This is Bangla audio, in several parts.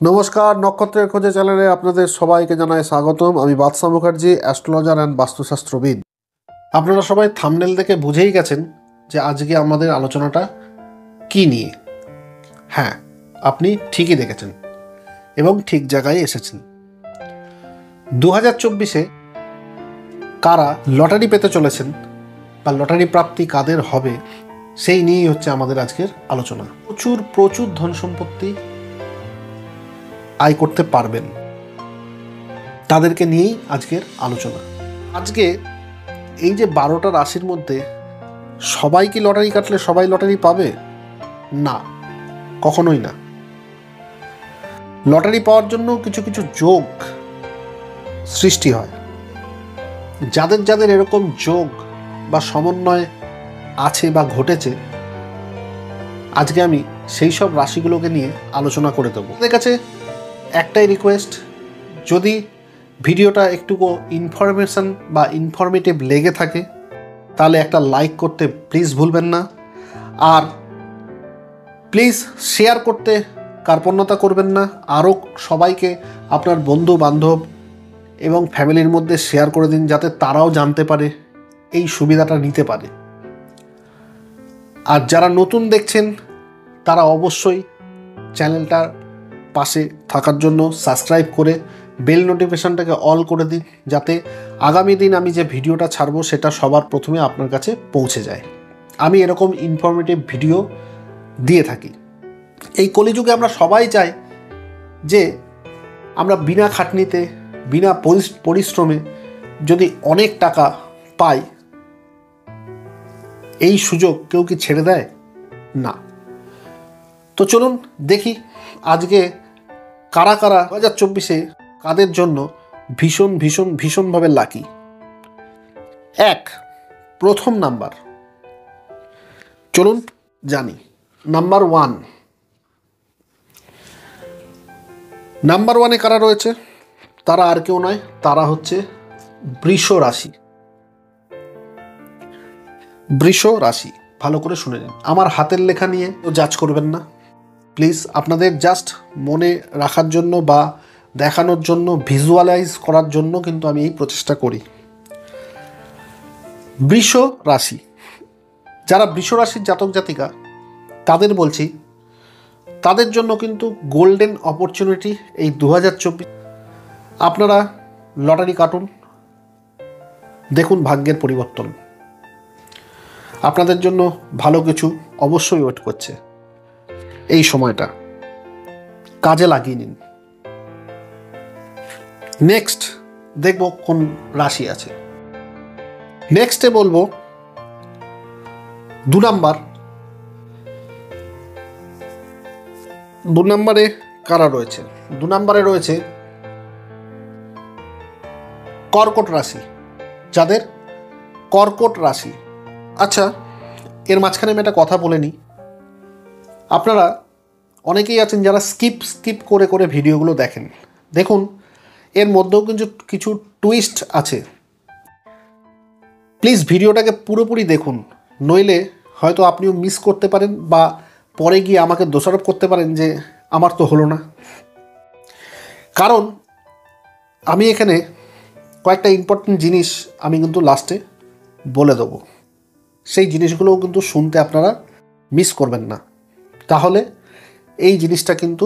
নমস্কার, নক্ষত্রের খোঁজে চ্যানেলে আপনাদের সবাইকে জানাই স্বাগতম। আমি বাদশা মুখার্জি, অ্যাস্ট্রোলজার অ্যান্ড বাস্তুশাস্ত্রবিদ। আপনারা সবাই থাম্বনেল দেখে বুঝেই গেছেন যে আজকে আমাদের আলোচনাটা কি নিয়ে। হ্যাঁ, আপনি ঠিকই দেখেছেন এবং ঠিক জায়গায় এসেছেন। 2024-এ কারা লটারি পেতে চলেছেন বা লটারি প্রাপ্তি কাদের হবে সেই নিয়েই হচ্ছে আমাদের আজকের আলোচনা। প্রচুর ধন সম্পত্তি আয় করতে পারবেন, তাদেরকে নিয়েই আজকের আলোচনা। আজকে এই যে 12টা রাশির মধ্যে সবাই কি লটারি কাটলে সবাই লটারি পাবে? না, কখনোই না। লটারি পাওয়ার জন্য কিছু কিছু যোগ সৃষ্টি হয়। যাদের যাদের এরকম যোগ বা সমন্বয় আছে বা ঘটেছে, আজকে আমি সেই সব রাশিগুলোকে নিয়ে আলোচনা করে দেবো। আপনাদের কাছে একটাই রিকোয়েস্ট, যদি ভিডিওটা একটুকু ইনফরমেশন বা ইনফরমেটিভ লেগে থাকে তাহলে একটা লাইক করতে প্লিজ ভুলবেন না। আর প্লিজ শেয়ার করতে কার্পণ্যতা করবেন না। আরও সবাইকে আপনার বন্ধু বান্ধব এবং ফ্যামিলির মধ্যে শেয়ার করে দিন, যাতে তারাও জানতে পারে, এই সুবিধাটা নিতে পারে। আর যারা নতুন দেখছেন তারা অবশ্যই চ্যানেলটার পাশে থাকার জন্য সাবস্ক্রাইব করে বেল নোটিফিকেশনটাকে অল করে দিন, যাতে আগামী দিন আমি যে ভিডিওটা ছাড়বো সেটা সবার প্রথমে আপনার কাছে পৌঁছে যায়। আমি এরকম ইনফরমেটিভ ভিডিও দিয়ে থাকি। এই কলিযুগে আমরা সবাই চাই যে আমরা বিনা খাটনিতে, বিনা পরিশ্রমে যদি অনেক টাকা পাই। এই সুযোগ কেউ কি ছেড়ে দেয়? না। তো চলুন দেখি আজকে কারা কারা 2024-এ কাদের জন্য ভীষণভাবে লাকি। প্রথম নাম্বার, চলুন জানি। নাম্বার 1, নাম্বার 1-এ কারা রয়েছে? তারা আর কেউ নয়, তারা হচ্ছে বৃষ রাশি। বৃষ রাশি, ভালো করে শুনে নিন। আমার হাতের লেখা নিয়ে জাজ করবেন না প্লিজ। আপনাদের জাস্ট মনে রাখার জন্য বা দেখানোর জন্য, ভিজুয়ালাইজ করার জন্য কিন্তু আমি এই প্রচেষ্টা করি। বৃষ রাশি, যারা বৃষ রাশির জাতক জাতিকা তাদের বলছি, তাদের জন্য কিন্তু গোল্ডেন অপরচুনিটি এই 2024। আপনারা লটারি কাটুন, দেখুন ভাগ্যের পরিবর্তন। আপনাদের জন্য ভালো কিছু অবশ্যই ওয়েট করছে। এই সময়টা কাজে লাগিয়ে নিন। নেক্সট দেখব কোন রাশি আছে। নেক্সটে বলবো 2 নাম্বার। 2 নাম্বারে কারা রয়েছে? 2 নাম্বারে রয়েছে কর্কট রাশি। যাদের কর্কট রাশি, আচ্ছা এর মাঝখানে আমি একটা কথা বলে নিই। আপনারা অনেকেই আছেন যারা স্কিপ করে ভিডিওগুলো দেখেন। দেখুন, এর মধ্যেও কিন্তু কিছু টুইস্ট আছে। প্লিজ ভিডিওটাকে পুরোপুরি দেখুন, নইলে হয়তো আপনিও মিস করতে পারেন বা পরে গিয়ে আমাকে দোষারোপ করতে পারেন যে আমার তো হলো না। কারণ আমি এখানে কয়েকটা ইম্পর্টেন্ট জিনিস আমি কিন্তু লাস্টে বলে দেবো। সেই জিনিসগুলোও কিন্তু শুনতে আপনারা মিস করবেন না, তাহলে এই জিনিসটা কিন্তু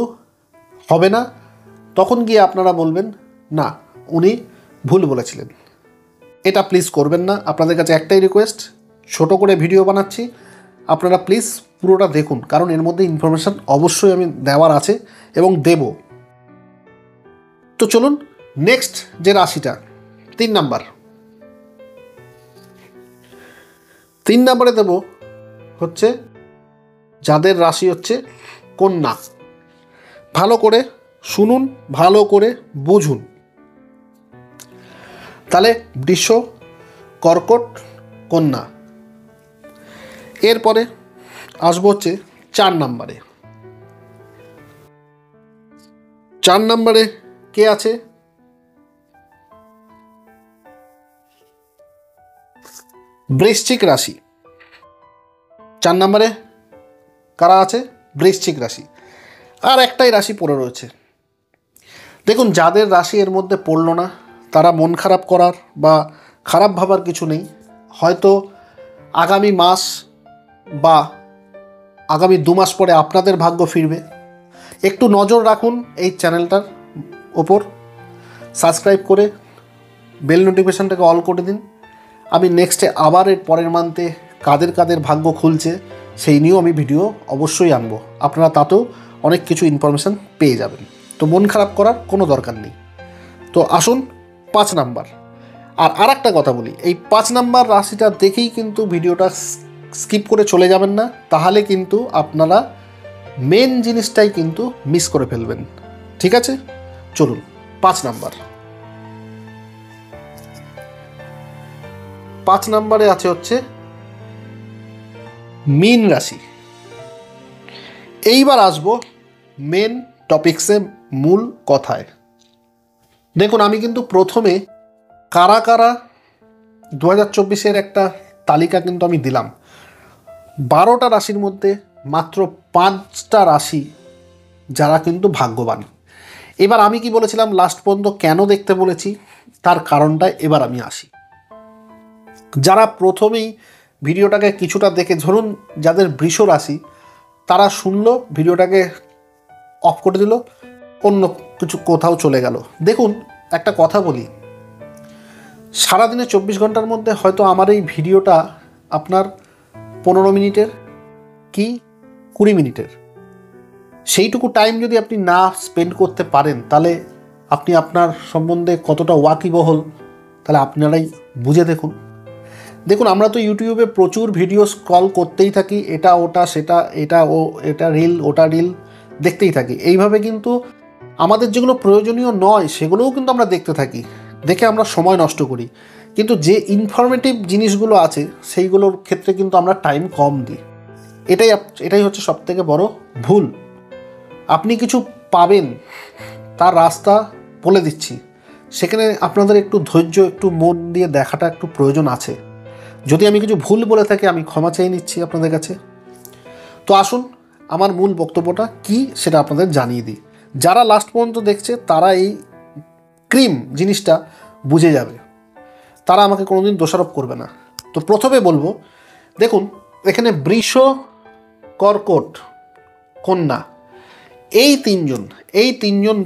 হবে না। তখন গিয়ে আপনারা বলবেন না, উনি ভুল বলেছিলেন। এটা প্লিজ করবেন না। আপনাদের কাছে একটাই রিকোয়েস্ট, ছোট করে ভিডিও বানাচ্ছি, আপনারা প্লিজ পুরোটা দেখুন, কারণ এর মধ্যে ইনফরমেশান অবশ্যই আমি দেওয়ার আছে এবং দেব। তো চলুন নেক্সট যে রাশিটা, 3 নাম্বার। 3 নাম্বারে দেব হচ্ছে যাদের রাশি হচ্ছে কন্যা। ভালো করে শুনুন, ভালো করে বুঝুন। তাহলে বৃষ, কর্কট, কন্যা। এরপরে আসবো হচ্ছে 4 নাম্বারে। 4 নাম্বারে কে আছে? বৃশ্চিক রাশি। 4 নাম্বারে কারা আছে? বৃশ্চিক রাশি। আর একটাই রাশি পড়ে রয়েছে, দেখুন, যাদের রাশি এর মধ্যে পড়ল না তারা মন খারাপ করার বা খারাপ ভাবার কিছু নেই। হয়তো আগামী মাস বা আগামী 2 মাস পরে আপনাদের ভাগ্য ফিরবে। একটু নজর রাখুন এই চ্যানেলটার ওপর, সাবস্ক্রাইব করে বেল নোটিফিকেশানটাকে অল করে দিন। আমি নেক্সটে আবার এর পরের মান্থে কাদের কাদের ভাগ্য খুলছে সেই নিয়েও আমি ভিডিও অবশ্যই আনবো। আপনারা তাতেও অনেক কিছু ইনফরমেশান পেয়ে যাবেন। তো মন খারাপ করার কোনো দরকার নেই। তো আসুন 5 নাম্বার। আর একটা কথা বলি, এই 5 নাম্বার রাশিটা দেখেই কিন্তু ভিডিওটা স্কিপ করে চলে যাবেন না, তাহলে কিন্তু আপনারা মেন জিনিসটাই কিন্তু মিস করে ফেলবেন। ঠিক আছে, চলুন 5 নাম্বার। 5 নাম্বারে আছে হচ্ছে মীন রাশি। এইবার আসবো মেন টপিক্সে, মূল কথায়। দেখুন, আমি কিন্তু প্রথমে কারা কারা 2024-এর একটা তালিকা কিন্তু আমি দিলাম। 12টা রাশির মধ্যে মাত্র 5টা রাশি যারা কিন্তু ভাগ্যবান। এবার আমি কি বলেছিলাম লাস্ট পর্যন্ত কেন দেখতে বলেছি, তার কারণটা এবার আমি আসি। যারা প্রথমেই ভিডিওটাকে কিছুটা দেখে, ধরুন যাদের বৃষ রাশি, তারা শুনলো, ভিডিওটাকে অফ করে দিল, অন্য কিছু কোথাও চলে গেল। দেখুন, একটা কথা বলি, সারাদিনে 24 ঘন্টার মধ্যে হয়তো আমার এই ভিডিওটা আপনার 15 মিনিটের কি 20 মিনিটের, সেইটুকু টাইম যদি আপনি না স্পেন্ড করতে পারেন, তাহলে আপনি আপনার সম্বন্ধে কতটা ওয়াকিবহল, তাহলে আপনারাই বুঝে দেখুন। দেখুন, আমরা তো ইউটিউবে প্রচুর ভিডিও স্ক্রল করতেই থাকি, এটা ওটা সেটা, এটা রিল ওটা রিল দেখতেই থাকি। এইভাবে কিন্তু আমাদের যেগুলো প্রয়োজনীয় নয় সেগুলোও কিন্তু আমরা দেখতে থাকি, দেখে আমরা সময় নষ্ট করি। কিন্তু যে ইনফরমেটিভ জিনিসগুলো আছে সেইগুলোর ক্ষেত্রে কিন্তু আমরা টাইম কম দিই। এটাই হচ্ছে সবথেকে বড় ভুল। আপনি কিছু পাবেন, তার রাস্তা বলে দিচ্ছি, সেখানে আপনাদের একটু ধৈর্য, একটু মন দিয়ে দেখাটা একটু প্রয়োজন আছে। যদি আমি কিছু ভুল বলে থাকি আমি ক্ষমা চেয়ে নিচ্ছি আপনাদের কাছে। তো আসুন আমার মূল বক্তব্যটা কি সেটা আপনাদের জানিয়ে দিই। যারা লাস্ট পর্যন্ত দেখছে তারা এই ক্রিম জিনিসটা বুঝে যাবে, তারা আমাকে কোনোদিন দোষারোপ করবে না। তো প্রথমে বলবো, দেখুন এখানে বৃষ, কর্কট, কন্যা, এই তিনজন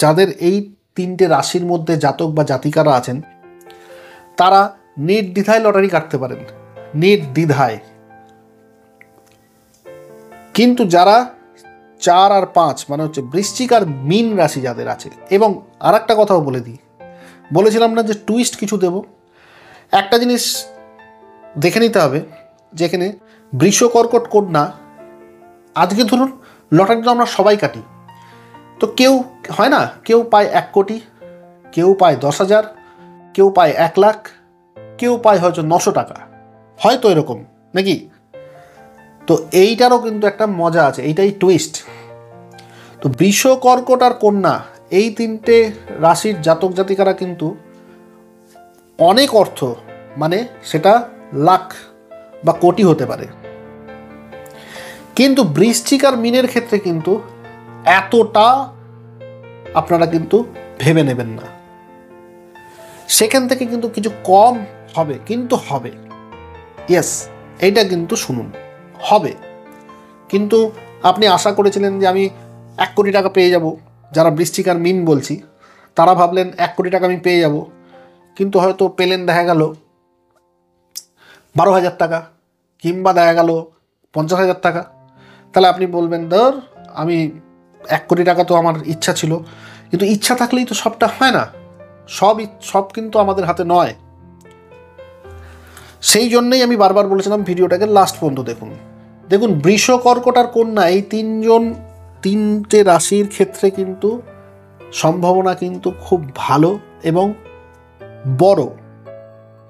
যাদের এই 3টে রাশির মধ্যে জাতক বা জাতিকারা আছেন, তারা নির্দ্বিধায় লটারি কাটতে পারেন, নির্দ্বিধায়। কিন্তু যারা 4 আর 5 মানে হচ্ছে বৃশ্চিক আর মীন রাশি যাদের আছে, এবং আর একটা কথাও বলে দিই, বলেছিলাম না যে টুইস্ট কিছু দেব, একটা জিনিস দেখে নিতে হবে, যেখানে বৃষ, কর্কট, কন্যা, আজকে ধরুন লটারি তো আমরা সবাই কাটি, তো কেউ হয় না, কেউ পায় 1 কোটি, কেউ পায় 10,000, কেউ পায় 1 লাখ, কেউ পায় হয়তো 900 টাকা, হয়তো এরকম নাকি। তো এইটারও কিন্তু একটা মজা আছে, এইটাই টুইস্ট। তো বৃষ, কর্কট আর কন্যা, এই 3টে রাশির জাতক জাতিকারা কিন্তু অনেক অর্থ, মানে সেটা লাখ বা কোটি হতে পারে। কিন্তু বৃশ্চিক আর মীনের ক্ষেত্রে কিন্তু এতটা আপনারা কিন্তু ভেবে নেবেন না, সেখান থেকে কিন্তু কিছু কম হবে, কিন্তু হবে। ইয়েস, এইটা কিন্তু শুনুন, হবে। কিন্তু আপনি আশা করেছিলেন যে আমি 1 কোটি টাকা পেয়ে যাব, যারা বৃশ্চিক আর মীন বলছি তারা ভাবলেন 1 কোটি টাকা আমি পেয়ে যাব, কিন্তু হয়তো পেলেন দেখা গেল 12,000 টাকা, কিংবা দেখা গেল 50,000 টাকা। তাহলে আপনি বলবেন, ধর আমি 1 কোটি টাকা তো আমার ইচ্ছা ছিল, কিন্তু ইচ্ছা থাকলেই তো সবটা হয় না, সব কিন্তু আমাদের হাতে নয়। সেই জন্যই আমি বারবার বলেছিলাম ভিডিওটাকে লাস্ট পর্যন্ত দেখুন। দেখুন, বৃষ, কর্কট আর কন্যা, এই 3টে রাশির ক্ষেত্রে কিন্তু সম্ভাবনা কিন্তু খুব ভালো এবং বড়,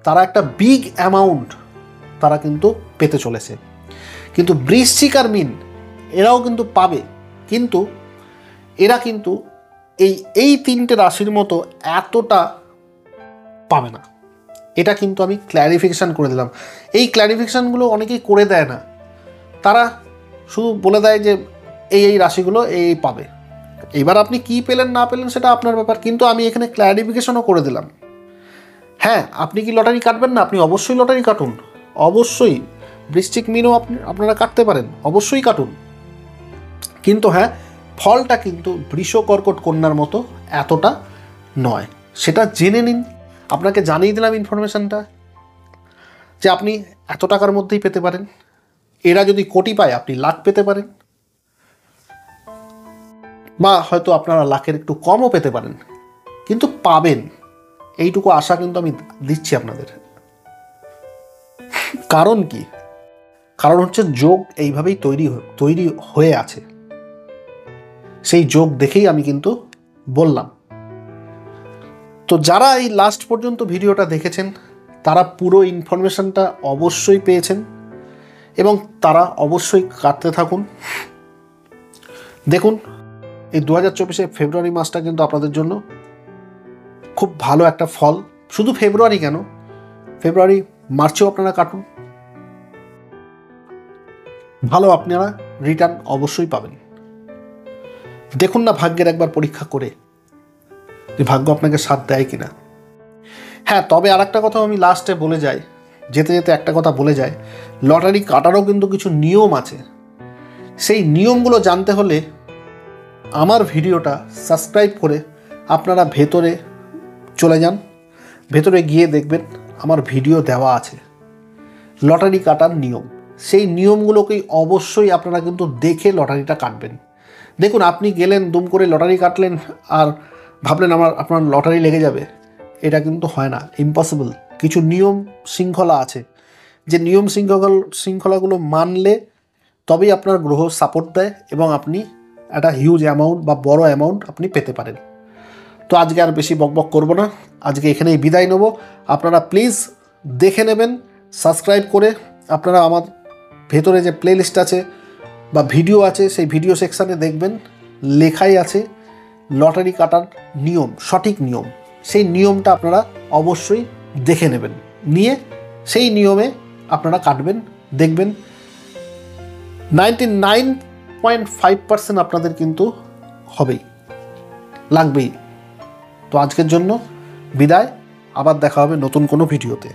তারা একটা বিগ অ্যামাউন্ট তারা কিন্তু পেতে চলেছে। কিন্তু বৃশ্চিক আর মীন এরাও কিন্তু পাবে, কিন্তু এরা কিন্তু এই 3টে রাশির মতো এতটা পাবে না। এটা কিন্তু আমি ক্ল্যারিফিকেশান করে দিলাম। এই ক্ল্যারিফিকেশানগুলো অনেকেই করে দেয় না, তারা শুধু বলে দেয় যে এই রাশিগুলো এই পাবে, এবার আপনি কি পেলেন না পেলেন সেটা আপনার ব্যাপার, কিন্তু আমি এখানে ক্ল্যারিফিকেশনও করে দিলাম। হ্যাঁ, আপনি কি লটারি কাটবেন না? আপনি অবশ্যই লটারি কাটুন, অবশ্যই। বৃশ্চিক মিনও আপনারা কাটতে পারেন, অবশ্যই কাটুন। কিন্তু হ্যাঁ, ফলটা কিন্তু বৃষ, কর্কট, কন্যার মতো এতটা নয়, সেটা জেনে নিন। আপনাকে জানিয়ে দিলাম ইনফরমেশানটা, যে আপনি এত টাকার মধ্যেই পেতে পারেন। এরা যদি কোটি পায়, আপনি লাখ পেতে পারেন, বা হয়তো আপনারা লাখের একটু কমও পেতে পারেন, কিন্তু পাবেন, এইটুকু আশা কিন্তু আমি দিচ্ছি আপনাদের। কারণ কি? কারণ হচ্ছে যোগ এইভাবেই তৈরি হয়ে আছে। সেই যোগ দেখেই আমি কিন্তু বললাম। তো যারা এই লাস্ট পর্যন্ত ভিডিওটা দেখেছেন, তারা পুরো ইনফরমেশনটা অবশ্যই পেয়েছেন, এবং তারা অবশ্যই কাটতে থাকুন। দেখুন, এই 2024 ফেব্রুয়ারি মাসটা কিন্তু আপনাদের জন্য খুব ভালো একটা ফল। শুধু ফেব্রুয়ারি কেন, ফেব্রুয়ারি মার্চেও আপনারা কাটুন, ভালো আপনারা রিটার্ন অবশ্যই পাবেন। দেখুন না ভাগ্যের একবার পরীক্ষা করে, যে ভাগ্য আপনাকে সাথ দেয় কিনা। হ্যাঁ, তবে আর একটা কথা আমি লাস্টে বলে যাই, যেতে যেতে একটা কথা বলে যায়, লটারি কাটারও কিন্তু কিছু নিয়ম আছে। সেই নিয়মগুলো জানতে হলে আমার ভিডিওটা সাবস্ক্রাইব করে আপনারা ভেতরে চলে যান। ভেতরে গিয়ে দেখবেন আমার ভিডিও দেওয়া আছে লটারি কাটার নিয়ম। সেই নিয়মগুলোকেই অবশ্যই আপনারা কিন্তু দেখে লটারিটা কাটবেন। দেখুন, আপনি গেলেন দুম করে লটারি কাটলেন আর ভাবলেন আপনার লটারি লেগে যাবে, এটা কিন্তু হয় না, ইম্পসিবল। কিছু নিয়ম শৃঙ্খলা আছে, যে নিয়ম শৃঙ্খলাগুলো মানলে তবেই আপনার গ্রহ সাপোর্ট দেয়, এবং আপনি একটা হিউজ অ্যামাউন্ট বা বড় অ্যামাউন্ট আপনি পেতে পারেন। তো আজকে আর বেশি বকবক করব না, আজকে এখানেই বিদায় নেব। আপনারা প্লিজ দেখে নেবেন সাবস্ক্রাইব করে। আপনারা আমার ভেতরে যে প্লেলিস্ট আছে বা ভিডিও আছে, সেই ভিডিও সেকশানে দেখবেন লেখাই আছে লটারি কাটার নিয়ম, সঠিক নিয়ম। সেই নিয়মটা আপনারা অবশ্যই দেখে নেবেন, নিয়ে সেই নিয়মে আপনারা কাটবেন। দেখবেন 99.5% আপনাদের কিন্তু হবেই, লাগবেই। তো আজকের জন্য বিদায়, আবার দেখা হবে নতুন কোনো ভিডিওতে।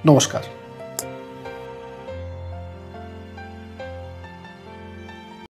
নমস্কার।